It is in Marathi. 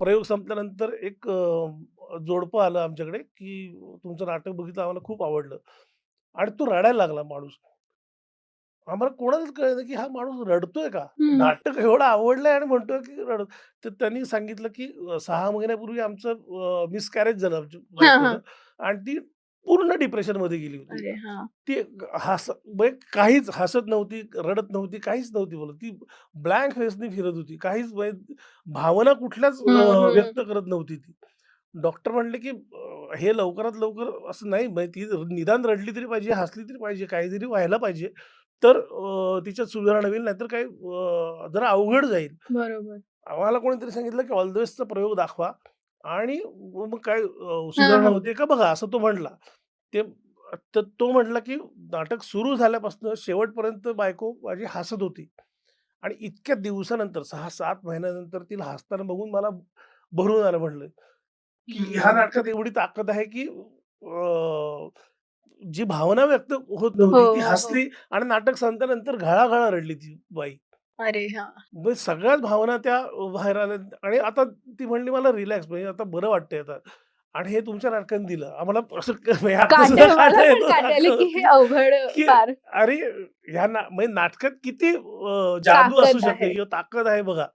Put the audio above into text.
प्रयोग संपल्यानंतर एक जोडपं आलं आमच्याकडे, की तुमचं नाटक बघितलं आम्हाला खूप आवडलं आणि तो रडायला लागला माणूस. आम्हाला कोणालाच कळलं नाही, की हा माणूस रडतोय का? हं. नाटक एवढं आवडलंय आणि म्हणतोय, की तर त्यांनी सांगितलं, की 6 महिन्यापूर्वी आमचं मिसकॅरेज झालं आमच्या हां, बायकोचं हां. आणि ती पूर्ण डिप्रेशनमध्ये गेली होती. अरे हां. ती म्हणजे काहीच हसत नव्हती, रडत नव्हती, काहीच नव्हती बोलत. ती ब्लँक फेसनी फिरत होती. काहीच म्हणजे भावना कुठल्याच हं, हं. व्यक्त करत नव्हती ती. डॉक्टर म्हटले, की हे लवकरात लवकर असं नाही म्हणजे ती निदान रडली तरी पाहिजे, हसली तरी पाहिजे, काहीतरी व्हायला पाहिजे. तर तिच्यात सुधारणा होईल, नाहीतर काही जरा अवघड जाईल. बरोबर. आम्हाला कोणीतरी सांगितलं, की ऑल्वेजचा प्रयोग दाखवा आणि मग काय हां, सुधारणा हां. होते का बघा, असं तो म्हटला. ते तर तो म्हटला, की नाटक सुरू झाल्यापासून शेवटपर्यंत बायको माझी हसत होती आणि इतक्या दिवसानंतर 6-7 महिन्यानंतर तिला हसताना बघून मला भरून आलं म्हटलं, की ह्या हं. नाटकात एवढी ताकद आहे, की जी भावना व्यक्त होत हो, नव्हती ती हो, हो. हसली आणि नाटक संपल्यानंतर घळा-घळा रडली ती बाई. अरे हां. म्हणजे सगळ्याच भावना त्या बाहेर आल्या आणि आता ती म्हणली मला रिलॅक्स म्हणजे आता बरं वाटतंय आता आणि हे तुमच्या नाटकाने दिलं. आम्हाला असं म्हणजे आता सुद्धा काटे काटा मला पण येतो काटे आले, की हे की अवघड की फार अरे ह्या म्हणजे नाटकात किती जादू असू ताकद शकते आहे. किंवा ताकद आहे बघा.